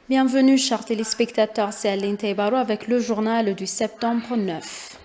Bienvenue, chers téléspectateurs, c'est Aline Taibaro avec le journal du septembre 9.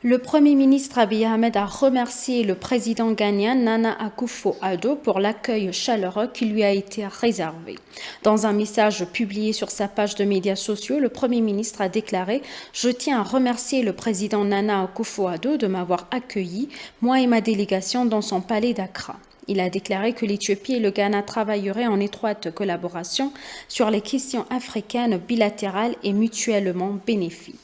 Le Premier ministre Abiy Ahmed a remercié le président ghanéen Nana Akufo-Addo pour l'accueil chaleureux qui lui a été réservé. Dans un message publié sur sa page de médias sociaux, le Premier ministre a déclaré « Je tiens à remercier le président Nana Akufo-Addo de m'avoir accueilli, moi et ma délégation, dans son palais d'Accra ». Il a déclaré que l'Éthiopie et le Ghana travailleraient en étroite collaboration sur les questions africaines bilatérales et mutuellement bénéfiques.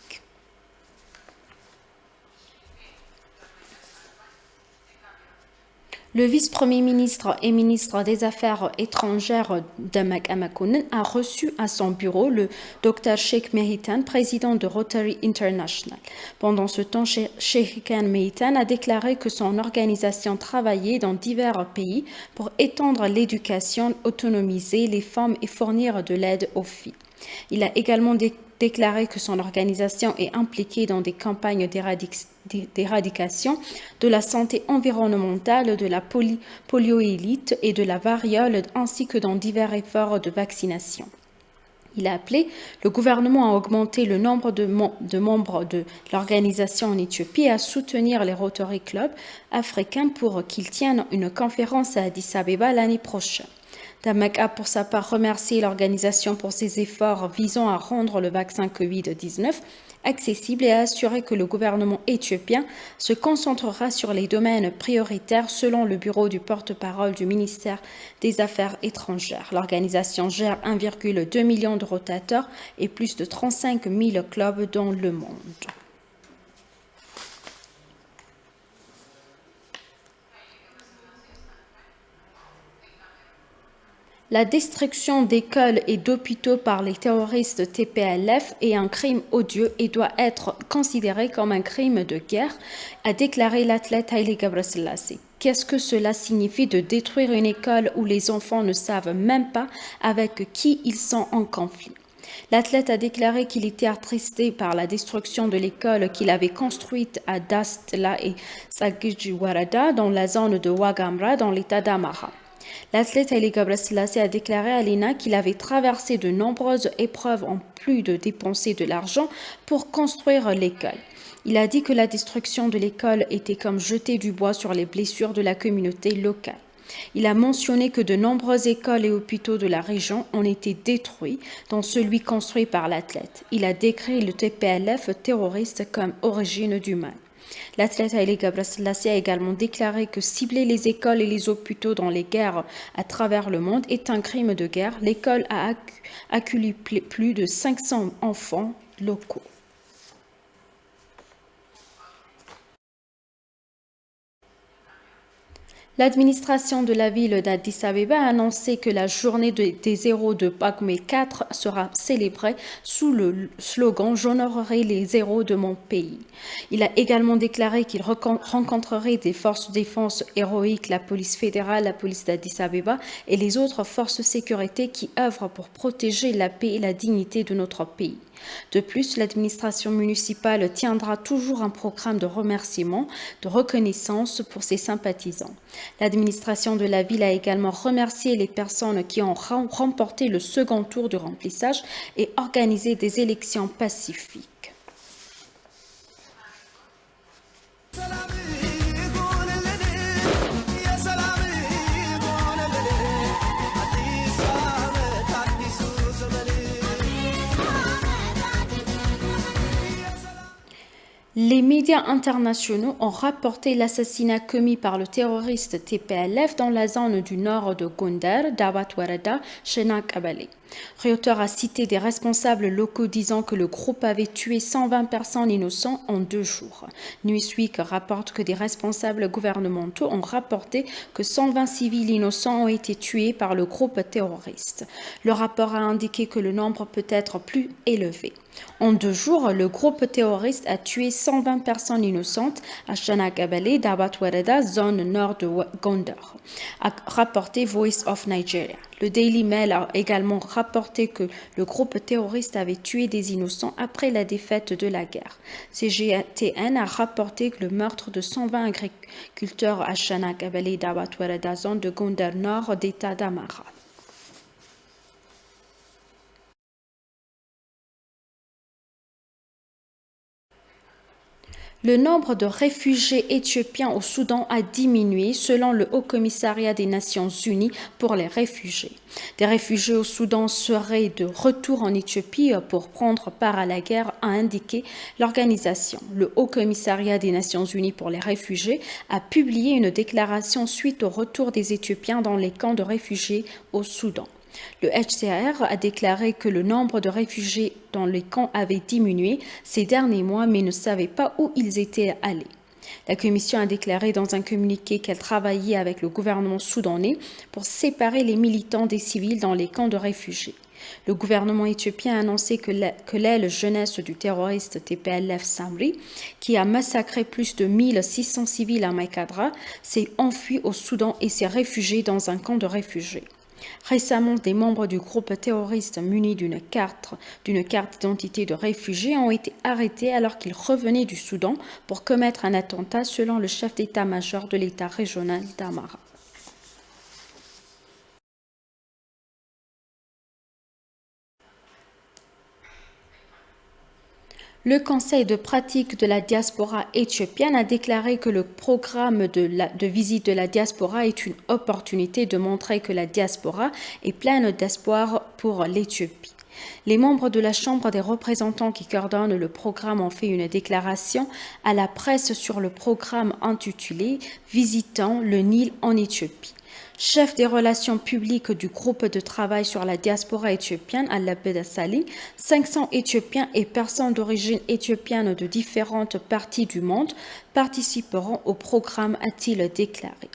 Le vice-premier ministre et ministre des Affaires étrangères Damak Amakonnen a reçu à son bureau le Dr Sheikh Mehitan, président de Rotary International. Pendant ce temps, Sheikh Mehitan a déclaré que son organisation travaillait dans divers pays pour étendre l'éducation, autonomiser les femmes et fournir de l'aide aux filles. Il a également déclaré que son organisation est impliquée dans des campagnes d'éradication de la santé environnementale, de la polioélite et de la variole, ainsi que dans divers efforts de vaccination. Il a appelé le gouvernement à augmenter le nombre de membres de l'organisation en Éthiopie et à soutenir les Rotary Clubs africains pour qu'ils tiennent une conférence à Addis Abeba l'année prochaine. Damak a pour sa part remercié l'organisation pour ses efforts visant à rendre le vaccin Covid-19 accessible et a assuré que le gouvernement éthiopien se concentrera sur les domaines prioritaires selon le bureau du porte-parole du ministère des Affaires étrangères. L'organisation gère 1,2 million de rotateurs et plus de 35 000 clubs dans le monde. La destruction d'écoles et d'hôpitaux par les terroristes TPLF est un crime odieux et doit être considéré comme un crime de guerre, a déclaré l'athlète Haile Gebrselassie. Qu'est-ce que cela signifie de détruire une école où les enfants ne savent même pas avec qui ils sont en conflit? L'athlète a déclaré qu'il était attristé par la destruction de l'école qu'il avait construite à Dastla et Sagijiwarada dans la zone de Wagamra dans l'état d'Amara. L'athlète Haile Gebrselassie a déclaré à l'ENA qu'il avait traversé de nombreuses épreuves en plus de dépenser de l'argent pour construire l'école. Il a dit que la destruction de l'école était comme jeter du bois sur les blessures de la communauté locale. Il a mentionné que de nombreuses écoles et hôpitaux de la région ont été détruits, dont celui construit par l'athlète. Il a décrit le TPLF terroriste comme origine du mal. L'athlète Haile Gebrselassie a également déclaré que cibler les écoles et les hôpitaux dans les guerres à travers le monde est un crime de guerre. L'école a accueilli plus de 500 enfants locaux. L'administration de la ville d'Addis Abeba a annoncé que la journée des héros de Pagume 4 sera célébrée sous le slogan « J'honorerai les héros de mon pays ». Il a également déclaré qu'il rencontrerait des forces de défense héroïques, la police fédérale, la police d'Addis Abeba et les autres forces de sécurité qui œuvrent pour protéger la paix et la dignité de notre pays. De plus, l'administration municipale tiendra toujours un programme de remerciement, de reconnaissance pour ses sympathisants. L'administration de la ville a également remercié les personnes qui ont remporté le second tour de remplissage et organisé des élections pacifiques. Les médias internationaux ont rapporté l'assassinat commis par le terroriste TPLF dans la zone du nord de Gondar, Dawat Warada, Shena Kabale. Reuters a cité des responsables locaux disant que le groupe avait tué 120 personnes innocentes en 2 jours. Newsweek rapporte que des responsables gouvernementaux ont rapporté que 120 civils innocents ont été tués par le groupe terroriste. Le rapport a indiqué que le nombre peut être plus élevé. En 2 jours, le groupe terroriste a tué 120 personnes innocentes à Shanagabale, Dawat Warada, zone nord de Gondar, a rapporté Voice of Nigeria. Le Daily Mail a également rapporté que le groupe terroriste avait tué des innocents après la défaite de la guerre. CGTN a rapporté que le meurtre de 120 agriculteurs à Chanak, Abali, Dabat, Warada, zone de Gondar Nord, d'État d'Amara. Le nombre de réfugiés éthiopiens au Soudan a diminué selon le Haut-Commissariat des Nations Unies pour les réfugiés. Des réfugiés au Soudan seraient de retour en Éthiopie pour prendre part à la guerre, a indiqué l'organisation. Le Haut-Commissariat des Nations Unies pour les réfugiés a publié une déclaration suite au retour des Éthiopiens dans les camps de réfugiés au Soudan. Le HCR a déclaré que le nombre de réfugiés dans les camps avait diminué ces derniers mois, mais ne savait pas où ils étaient allés. La Commission a déclaré dans un communiqué qu'elle travaillait avec le gouvernement soudanais pour séparer les militants des civils dans les camps de réfugiés. Le gouvernement éthiopien a annoncé que l'aile jeunesse du terroriste TPLF Samri, qui a massacré plus de 1600 civils à Maïkadra, s'est enfui au Soudan et s'est réfugié dans un camp de réfugiés. Récemment, des membres du groupe terroriste munis d'une carte d'identité de réfugiés ont été arrêtés alors qu'ils revenaient du Soudan pour commettre un attentat selon le chef d'état-major de l'État régional d'Amara. Le Conseil de pratique de la diaspora éthiopienne a déclaré que le programme de visite de la diaspora est une opportunité de montrer que la diaspora est pleine d'espoir pour l'Éthiopie. Les membres de la Chambre des représentants qui coordonnent le programme ont fait une déclaration à la presse sur le programme intitulé « Visitant le Nil en Éthiopie ». Chef des relations publiques du groupe de travail sur la diaspora éthiopienne, Al-Labed Sali, 500 Éthiopiens et personnes d'origine éthiopienne de différentes parties du monde participeront au programme, a-t-il déclaré.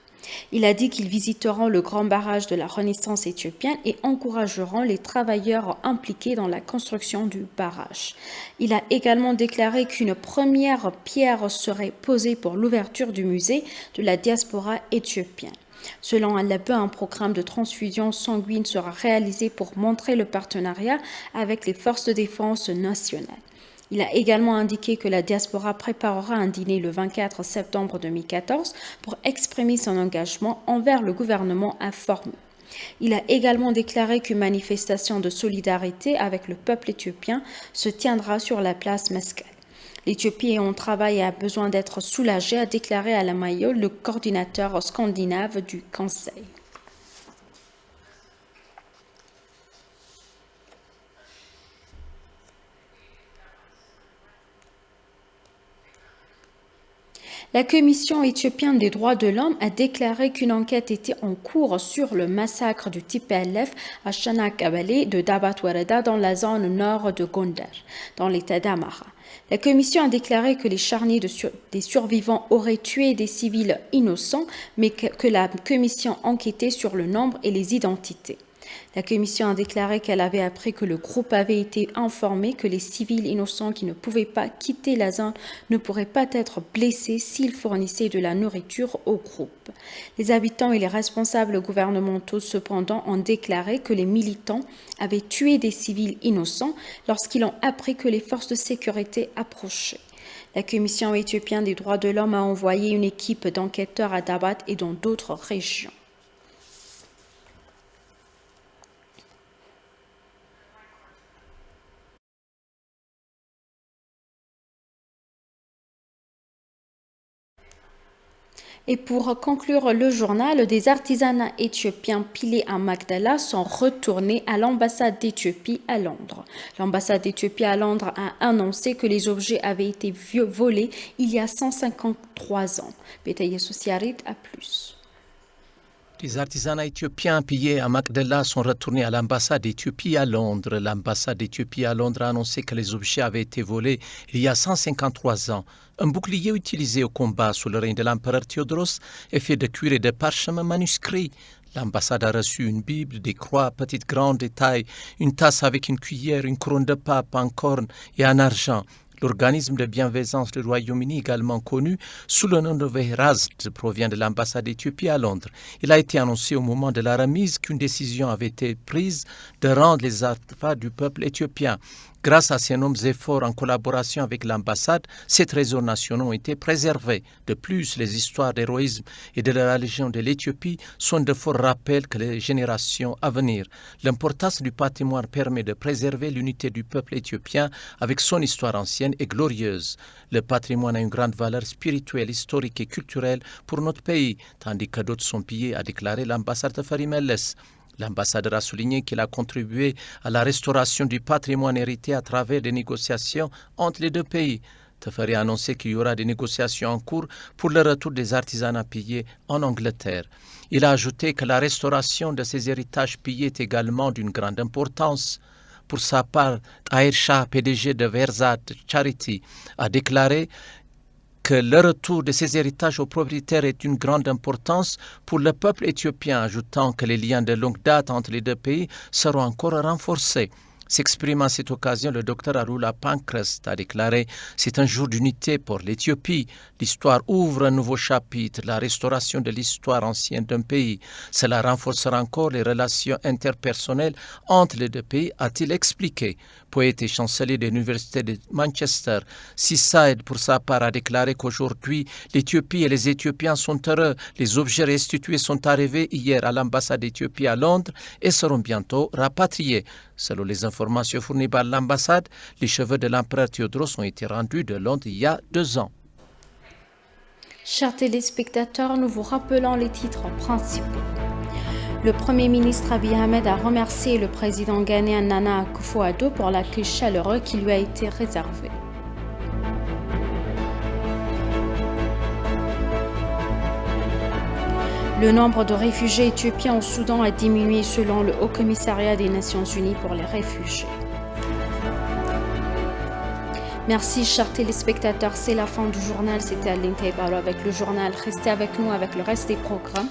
Il a dit qu'ils visiteront le grand barrage de la Renaissance éthiopienne et encourageront les travailleurs impliqués dans la construction du barrage. Il a également déclaré qu'une première pierre serait posée pour l'ouverture du musée de la diaspora éthiopienne. Selon Al-Labed, un programme de transfusion sanguine sera réalisé pour montrer le partenariat avec les forces de défense nationales. Il a également indiqué que la diaspora préparera un dîner le 24 septembre 2014 pour exprimer son engagement envers le gouvernement informé. Il a également déclaré qu'une manifestation de solidarité avec le peuple éthiopien se tiendra sur la place Meskel. L'Éthiopie est en travail et a besoin d'être soulagée, a déclaré Alain Mayol, le coordinateur scandinave du Conseil. La Commission éthiopienne des droits de l'homme a déclaré qu'une enquête était en cours sur le massacre du TPLF à Chanak-Abale de Dabat Warada dans la zone nord de Gondar, dans l'état d'Amara. La Commission a déclaré que les charniers des survivants auraient tué des civils innocents, mais que la Commission enquêtait sur le nombre et les identités. La Commission a déclaré qu'elle avait appris que le groupe avait été informé que les civils innocents qui ne pouvaient pas quitter la zone ne pourraient pas être blessés s'ils fournissaient de la nourriture au groupe. Les habitants et les responsables gouvernementaux, cependant, ont déclaré que les militants avaient tué des civils innocents lorsqu'ils ont appris que les forces de sécurité approchaient. La Commission éthiopienne des droits de l'homme a envoyé une équipe d'enquêteurs à Dabat et dans d'autres régions. Et pour conclure le journal, des artisanats éthiopiens pilés à Magdala sont retournés à l'ambassade d'Éthiopie à Londres. L'ambassade d'Éthiopie à Londres a annoncé que les objets avaient été volés il y a 153 ans. Bétaïe Sociarit à plus. Les artisanats éthiopiens pillés à Magdala sont retournés à l'ambassade d'Éthiopie à Londres. L'ambassade d'Éthiopie à Londres a annoncé que les objets avaient été volés il y a 153 ans. Un bouclier utilisé au combat sous le règne de l'empereur Théodros est fait de cuir et de parchemin manuscrit. L'ambassade a reçu une Bible, des croix, petites, grandes et tailles, une tasse avec une cuillère, une couronne de pape en corne et en argent. L'organisme de bienfaisance du Royaume-Uni, également connu sous le nom de Vehrazd, provient de l'ambassade d'Éthiopie à Londres. Il a été annoncé au moment de la remise qu'une décision avait été prise de rendre les artefacts du peuple éthiopien. Grâce à ces nombreux efforts en collaboration avec l'ambassade, ces trésors nationaux ont été préservés. De plus, les histoires d'héroïsme et de la religion de l'Éthiopie sont de forts rappels que les générations à venir. L'importance du patrimoine permet de préserver l'unité du peuple éthiopien avec son histoire ancienne et glorieuse. Le patrimoine a une grande valeur spirituelle, historique et culturelle pour notre pays, tandis que d'autres sont pillés, a déclaré l'ambassade de Farim Melles. L'ambassadeur a souligné qu'il a contribué à la restauration du patrimoine hérité à travers des négociations entre les deux pays. Teferi a annoncé qu'il y aura des négociations en cours pour le retour des artisanats pillés en Angleterre. Il a ajouté que la restauration de ces héritages pillés est également d'une grande importance. Pour sa part, Tahir Shah, PDG de Verzad Charity, a déclaré que le retour de ces héritages aux propriétaires est d'une grande importance pour le peuple éthiopien, ajoutant que les liens de longue date entre les deux pays seront encore renforcés. S'exprimant à cette occasion, le docteur Arula Pankrest a déclaré « C'est un jour d'unité pour l'Éthiopie. L'histoire ouvre un nouveau chapitre, la restauration de l'histoire ancienne d'un pays. Cela renforcera encore les relations interpersonnelles entre les deux pays », a-t-il expliqué. Poète et chancelier de l'Université de Manchester, Seaside, pour sa part, a déclaré qu'aujourd'hui, l'Éthiopie et les Éthiopiens sont heureux. Les objets restitués sont arrivés hier à l'ambassade d'Éthiopie à Londres et seront bientôt rapatriés. Selon les informations fournies par l'ambassade, les cheveux de l'empereur Théodros ont été rendus de Londres il y a 2 ans. Chers téléspectateurs, nous vous rappelons les titres principaux. Le Premier ministre Abiy Ahmed a remercié le président ghanéen Nana Akufo-Addo pour l'accueil chaleureux qui lui a été réservé. Le nombre de réfugiés éthiopiens au Soudan a diminué selon le Haut Commissariat des Nations Unies pour les réfugiés. Merci chers téléspectateurs, c'est la fin du journal. C'était Aline Taibalo avec le journal. Restez avec nous avec le reste des programmes.